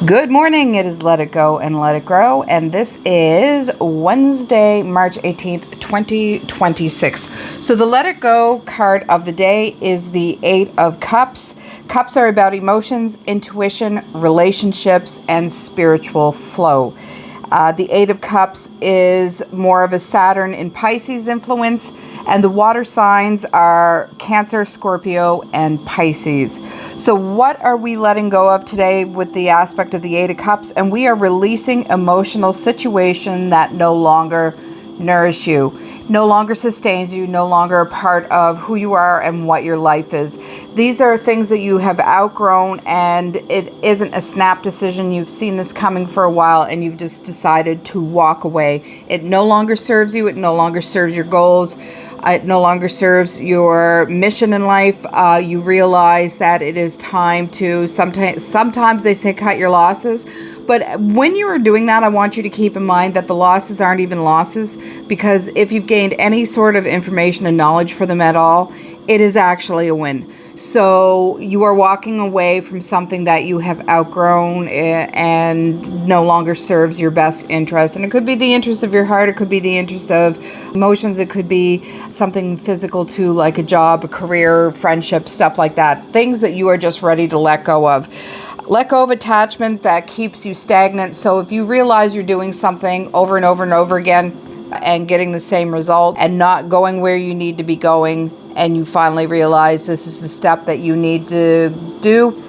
Good morning. It is Let It Go and Let It Grow, and this is Wednesday, March 18th, 2026. So the Let It Go card of the day is the Eight of Cups. Cups are about emotions, intuition, relationships, and spiritual flow. The Eight of Cups is more of a Saturn in Pisces influence, and the water signs are Cancer, Scorpio, and Pisces. So what are we letting go of today with the aspect of the Eight of Cups? And we are releasing emotional situation that no longer nourish you, no longer sustains you, no longer a part of who you are and what your life is. These are things that you have outgrown, and it isn't a snap decision. You've seen this coming for a while and you've just decided to walk away. It no longer serves you. It no longer serves your goals. It no longer serves your mission in life. You realize that it is time to, sometimes they say cut your losses. But when you are doing that, I want you to keep in mind that the losses aren't even losses, because if you've gained any sort of information and knowledge for them at all, it is actually a win. So you are walking away from something that you have outgrown and no longer serves your best interest. And it could be the interest of your heart. It could be the interest of emotions. It could be something physical too, like a job, a career, friendship, stuff like that. Things that you are just ready to let go of. Let go of attachment that keeps you stagnant. So if you realize you're doing something over and over and over again and getting the same result and not going where you need to be going, and you finally realize this is the step that you need to do.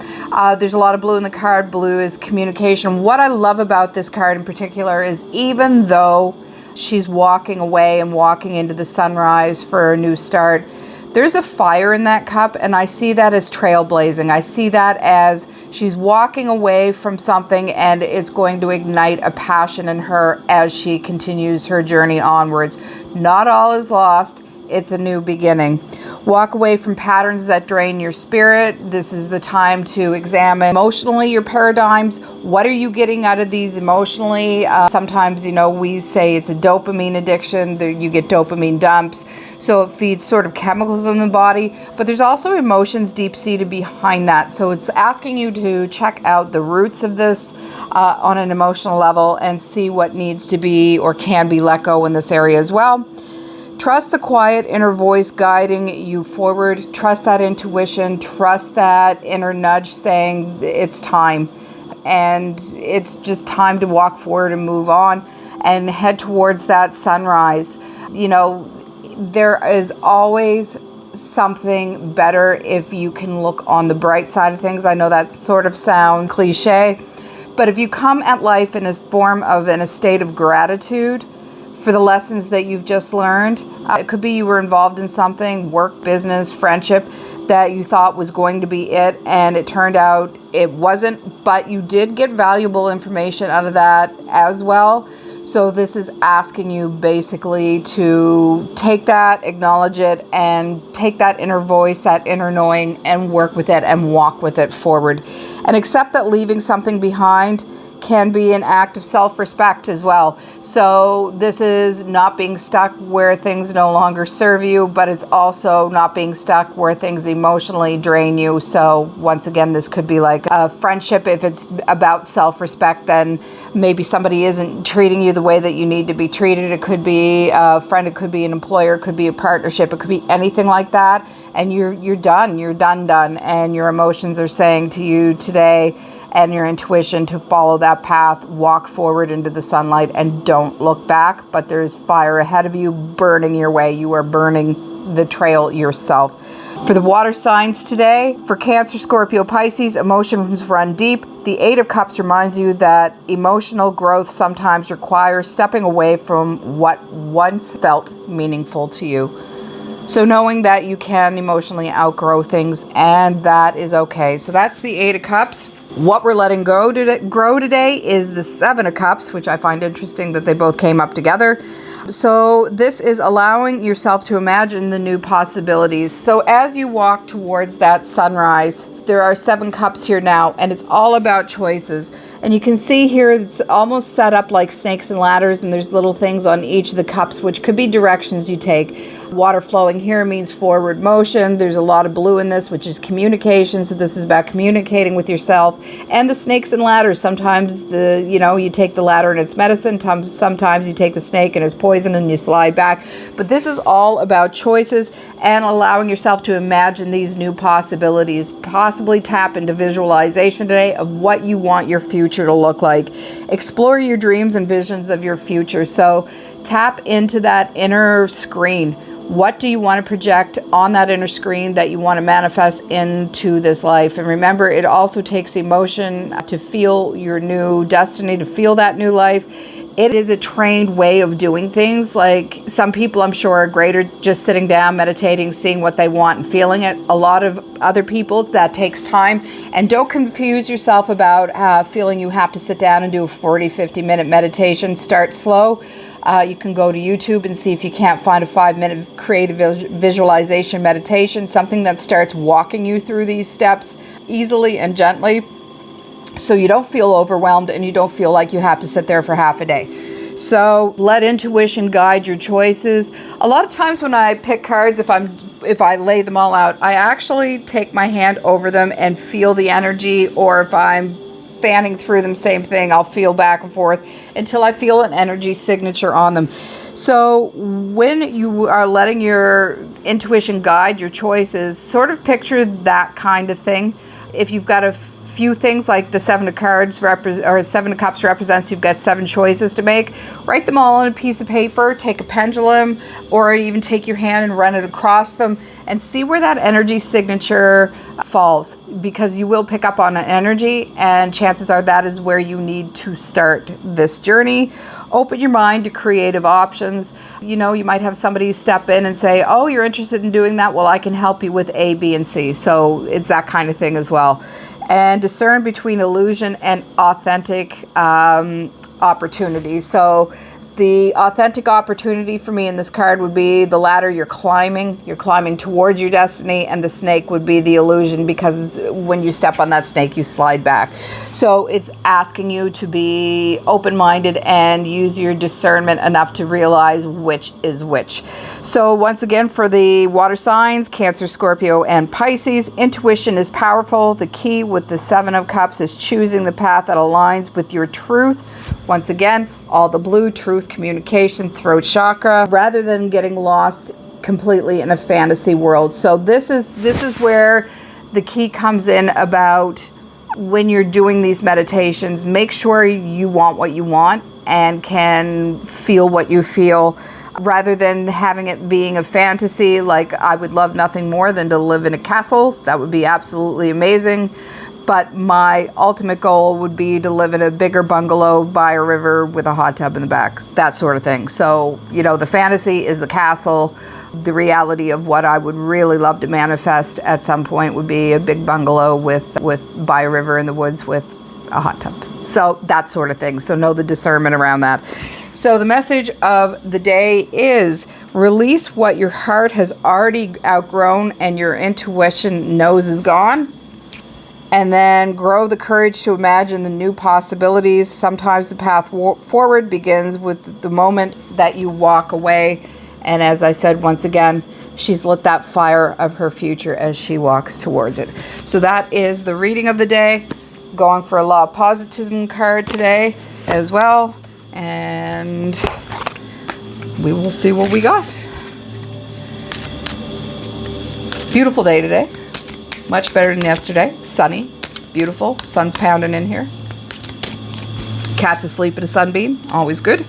There's a lot of blue in the card. Blue is communication. What I love about this card in particular is even though she's walking away and walking into the sunrise for a new start, there's a fire in that cup, and I see that as trailblazing. I see that as she's walking away from something, and it's going to ignite a passion in her as she continues her journey onwards. Not all is lost. It's a new beginning. Walk away from patterns that drain your spirit. This is the time to examine emotionally your paradigms. What are you getting out of these emotionally? Sometimes, we say it's a dopamine addiction. You get dopamine dumps. So it feeds sort of chemicals in the body. But there's also emotions deep-seated behind that. So it's asking you to check out the roots of this on an emotional level and see what needs to be or can be let go in this area as well. Trust the quiet inner voice guiding you forward. Trust that intuition. Trust that inner nudge saying it's time. And it's just time to walk forward and move on and head towards that sunrise. There is always something better if you can look on the bright side of things. I know that sort of sounds cliche, but if you come at life in a state of gratitude for the lessons that you've just learned. It could be you were involved in something, work, business, friendship, that you thought was going to be it, and it turned out it wasn't, but you did get valuable information out of that as well. So this is asking you basically to take that, acknowledge it, and take that inner voice, that inner knowing, and work with it and walk with it forward. And accept that leaving something behind can be an act of self-respect as well. So this is not being stuck where things no longer serve you, but it's also not being stuck where things emotionally drain you. So once again, this could be like a friendship. If it's about self-respect, then maybe somebody isn't treating you the way that you need to be treated. It could be a friend, it could be an employer, it could be a partnership, it could be anything like that. And you're done, and your emotions are saying to you today, and your intuition, to follow that path, walk forward into the sunlight, and don't look back. But there's fire ahead of you burning your way. You are burning the trail yourself. For the water signs today, for Cancer, Scorpio, Pisces, emotions run deep. The Eight of Cups reminds you that emotional growth sometimes requires stepping away from what once felt meaningful to you. So knowing that you can emotionally outgrow things, and that is okay. So that's the Eight of Cups. What we're letting go to grow today is the Seven of Cups, which I find interesting that they both came up together. So this is allowing yourself to imagine the new possibilities. So as you walk towards that sunrise, there are 7 cups here now, and it's all about choices. And you can see here it's almost set up like snakes and ladders, and there's little things on each of the cups, which could be directions you take. Water flowing here means forward motion. There's a lot of blue in this, which is communication. So this is about communicating with yourself. And the snakes and ladders, sometimes you take the ladder and it's medicine. Sometimes you take the snake and it's poison and you slide back. But this is all about choices and allowing yourself to imagine these new possibilities. Possibly tap into visualization today of what you want your future to look like. Explore your dreams and visions of your future. So tap into that inner screen. What do you want to project on that inner screen that you want to manifest into this life? And remember, it also takes emotion to feel your new destiny, to feel that new life. It is a trained way of doing things. Like some people, I'm sure, are great at just sitting down, meditating, seeing what they want and feeling it. A lot of other people, that takes time. And don't confuse yourself about feeling you have to sit down and do a 40, 50-minute meditation. Start slow. You can go to YouTube and see if you can't find a 5-minute creative visualization meditation, something that starts walking you through these steps easily and gently, so you don't feel overwhelmed and you don't feel like you have to sit there for half a day. So let intuition guide your choices. A lot of times when I pick cards, if I lay them all out, I actually take my hand over them and feel the energy, or if I'm fanning through them, same thing, I'll feel back and forth until I feel an energy signature on them. So when you are letting your intuition guide your choices, sort of picture that kind of thing. If you've got a few things like the 7 of cards or 7 of cups represents you've got 7 choices to make, write them all on a piece of paper, take a pendulum, or even take your hand and run it across them and see where that energy signature falls, because you will pick up on an energy, and chances are that is where you need to start this journey. Open your mind to creative options. You might have somebody step in and say, oh, you're interested in doing that? Well, I can help you with A, B, and C. So it's that kind of thing as well. And discern between illusion and authentic opportunity. So the authentic opportunity for me in this card would be the ladder you're climbing towards your destiny, and the snake would be the illusion, because when you step on that snake, you slide back. So it's asking you to be open-minded and use your discernment enough to realize which is which. So once again, for the water signs, Cancer, Scorpio, and Pisces, intuition is powerful. The key with the 7 of Cups is choosing the path that aligns with your truth. Once again, all the blue, truth, communication, throat chakra, rather than getting lost completely in a fantasy world. So this is where the key comes in about when you're doing these meditations. Make sure you want what you want and can feel what you feel, rather than having it being a fantasy. Like, I would love nothing more than to live in a castle. That would be absolutely amazing. But my ultimate goal would be to live in a bigger bungalow by a river with a hot tub in the back, that sort of thing. So, the fantasy is the castle. The reality of what I would really love to manifest at some point would be a big bungalow with by a river in the woods with a hot tub. So that sort of thing. So know the discernment around that. So the message of the day is release what your heart has already outgrown and your intuition knows is gone. And then grow the courage to imagine the new possibilities. Sometimes the path forward begins with the moment that you walk away. And as I said, once again, she's lit that fire of her future as she walks towards it. So that is the reading of the day. Going for a Law of Positivism card today as well. And we will see what we got. Beautiful day today. Much better than yesterday. It's sunny, beautiful. Sun's pounding in here. Cat's asleep in a sunbeam. Always good.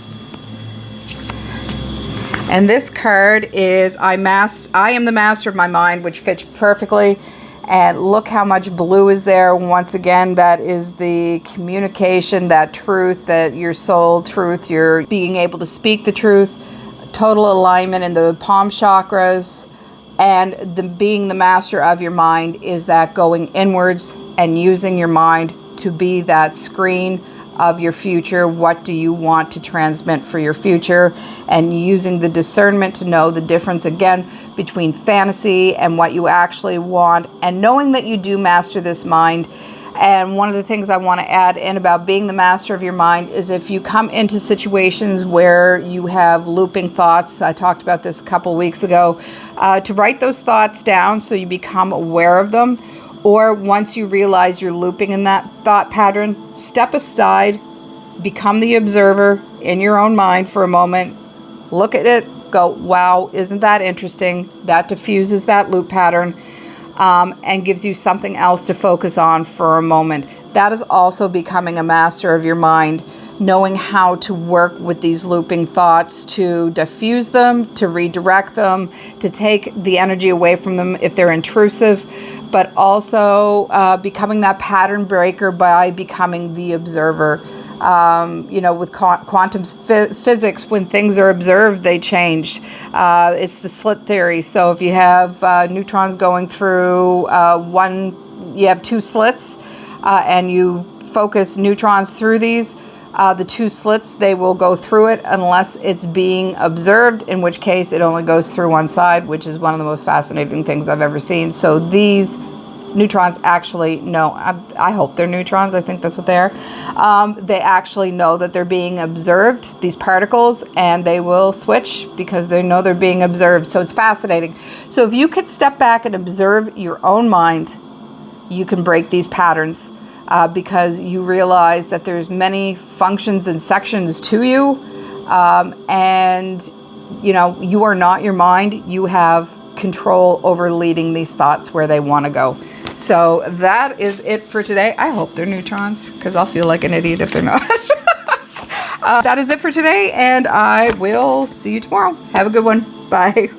And this card is I am the master of my mind, which fits perfectly. And look how much blue is there. Once again, that is the communication, that truth, that your soul truth, you're being able to speak the truth. Total alignment in the palm chakras. And being the master of your mind is that going inwards and using your mind to be that screen of your future. What do you want to transmit for your future? And using the discernment to know the difference again between fantasy and what you actually want, and knowing that you do master this mind. And one of the things I want to add in about being the master of your mind is if you come into situations where you have looping thoughts, I talked about this a couple weeks ago, to write those thoughts down so you become aware of them. Or once you realize you're looping in that thought pattern, step aside, become the observer in your own mind for a moment, look at it, go, wow, isn't that interesting? That diffuses that loop pattern. And gives you something else to focus on for a moment. That is also becoming a master of your mind, knowing how to work with these looping thoughts, to diffuse them, to redirect them, to take the energy away from them if they're intrusive, but also becoming that pattern breaker by becoming the observer. With quantum physics, when things are observed, they change. It's the slit theory. So if you have neutrons going through you have two slits, and you focus neutrons through these, the two slits, they will go through it unless it's being observed, in which case it only goes through one side, which is one of the most fascinating things I've ever seen. So these neutrons actually know, I hope they're neutrons, I think that's what they are. They actually know that they're being observed, these particles, and they will switch because they know they're being observed. So it's fascinating. So if you could step back and observe your own mind, you can break these patterns because you realize that there's many functions and sections to you, and you are not your mind. You have control over leading these thoughts where they want to go. So that is it for today. I hope they're neutrons, because I'll feel like an idiot if they're not. That is it for today, and I will see you tomorrow. Have a good one. Bye.